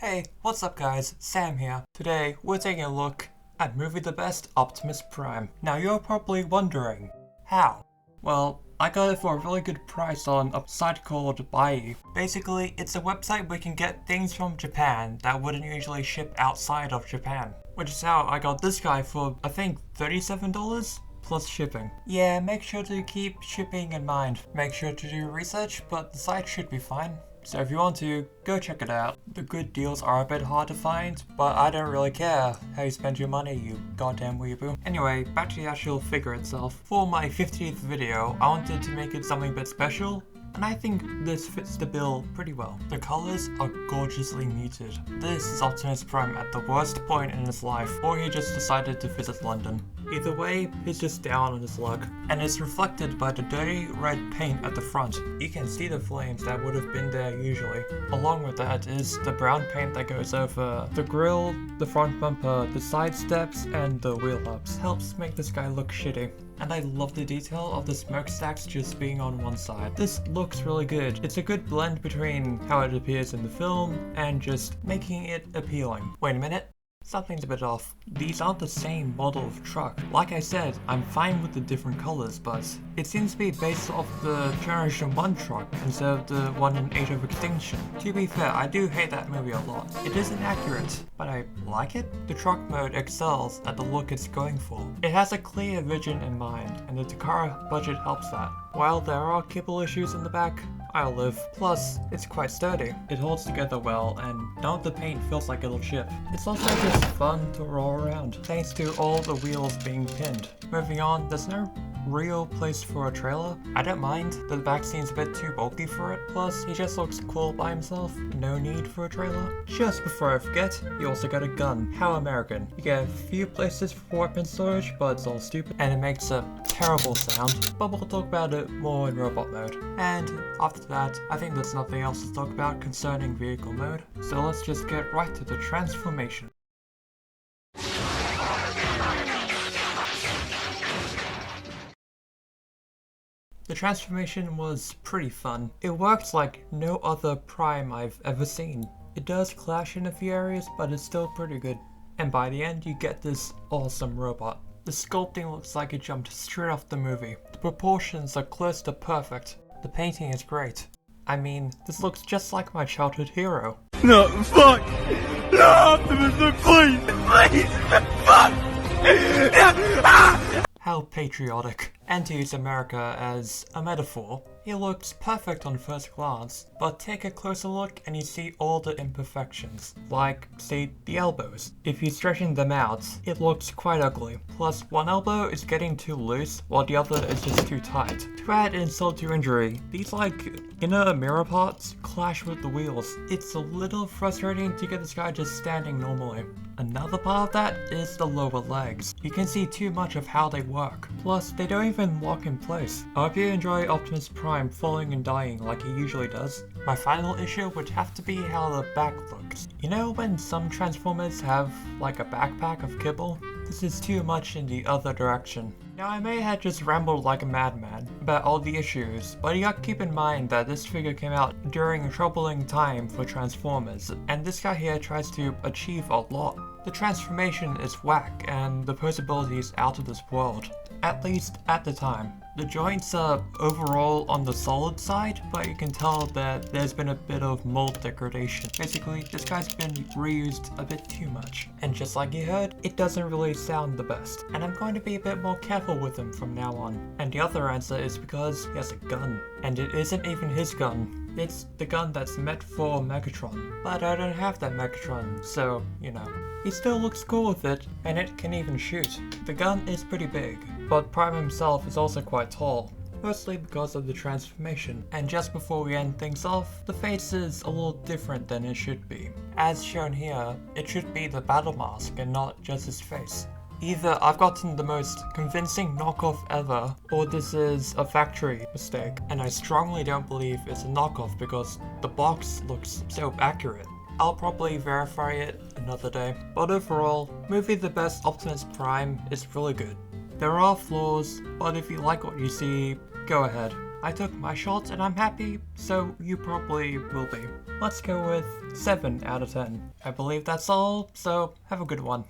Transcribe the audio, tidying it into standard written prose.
Hey, what's up guys, Sam here. Today, we're taking a look at Movie the Best Optimus Prime. Now you're probably wondering, how? Well, I got it for a really good price on a site called Buy. Basically, it's a website where you can get things from Japan that wouldn't usually ship outside of Japan. Which is how I got this guy for, I think, $37? Plus shipping. Yeah, make sure to keep shipping in mind. Make sure to do research, but the site should be fine. So if you want to, go check it out. The good deals are a bit hard to find, but I don't really care how you spend your money, you goddamn weeaboo. Anyway, back to the actual figure itself. For my 50th video, I wanted to make it something a bit special, and I think this fits the bill pretty well. The colors are gorgeously muted. This is Optimus Prime at the worst point in his life, or he just decided to visit London. Either way, he's just down on his luck, and it's reflected by the dirty red paint at the front. You can see the flames that would have been there usually. Along with that is the brown paint that goes over the grille, the front bumper, the side steps, and the wheel hubs. Helps make this guy look shitty. And I love the detail of the smokestacks just being on one side. This looks really good. It's a good blend between how it appears in the film and just making it appealing. Wait a minute. Something's a bit off. These aren't the same model of truck. Like I said, I'm fine with the different colors, but it seems to be based off the Generation 1 truck instead of the one in Age of Extinction. To be fair, I do hate that movie a lot. It isn't accurate, but I like it. The truck mode excels at the look it's going for. It has a clear vision in mind, and the Takara budget helps that. While there are kibble issues in the back, I'll live. Plus, it's quite sturdy. It holds together well, and none of the paint feels like it'll chip. It's also just fun to roll around, thanks to all the wheels being pinned. Moving on, there's no real place for a trailer. I don't mind, the back seems a bit too bulky for it. Plus, he just looks cool by himself. No need for a trailer. Just before I forget, you also get a gun. How American. You get a few places for weapon storage, but it's all stupid, and it makes a terrible sound. But we'll talk about it more in robot mode. And after that, I think there's nothing else to talk about concerning vehicle mode. So let's just get right to the transformation. The transformation was pretty fun. It worked like no other Prime I've ever seen. It does clash in a few areas, but it's still pretty good. And by the end, you get this awesome robot. The sculpting looks like it jumped straight off the movie. The proportions are close to perfect. The painting is great. I mean, this looks just like my childhood hero. No, fuck! No, Optimus, please! Please! Fuck! How patriotic. And to use America as a metaphor, it looks perfect on first glance, but take a closer look and you see all the imperfections, like, say, the elbows. If you straighten them out, it looks quite ugly. Plus, one elbow is getting too loose, while the other is just too tight. To add insult to injury, these, inner mirror parts clash with the wheels. It's a little frustrating to get this guy just standing normally. Another part of that is the lower legs. You can see too much of how they work. Plus, they don't even lock in place. I hope you enjoy Optimus Prime falling and dying like he usually does. My final issue would have to be how the back looks. You know when some Transformers have like a backpack of kibble? This is too much in the other direction. Now I may have just rambled like a madman about all the issues, but you gotta keep in mind that this figure came out during a troubling time for Transformers, and this guy here tries to achieve a lot. The transformation is whack, and the posability is out of this world. At least at the time. The joints are overall on the solid side, but you can tell that there's been a bit of mold degradation. Basically, this guy's been reused a bit too much. And just like you heard, it doesn't really sound the best. And I'm going to be a bit more careful with him from now on. And the other answer is because he has a gun. And it isn't even his gun. It's the gun that's meant for Megatron. But I don't have that Megatron, so, you know. He still looks cool with it, and it can even shoot. The gun is pretty big, but Prime himself is also quite tall, mostly because of the transformation. And just before we end things off, the face is a little different than it should be. As shown here, it should be the battle mask and not just his face. Either I've gotten the most convincing knockoff ever, or this is a factory mistake, and I strongly don't believe it's a knockoff because the box looks so accurate. I'll probably verify it another day. But overall, Movie the Best Optimus Prime is really good. There are flaws, but if you like what you see, go ahead. I took my shots and I'm happy, so you probably will be. Let's go with 7 out of 10. I believe that's all, so have a good one.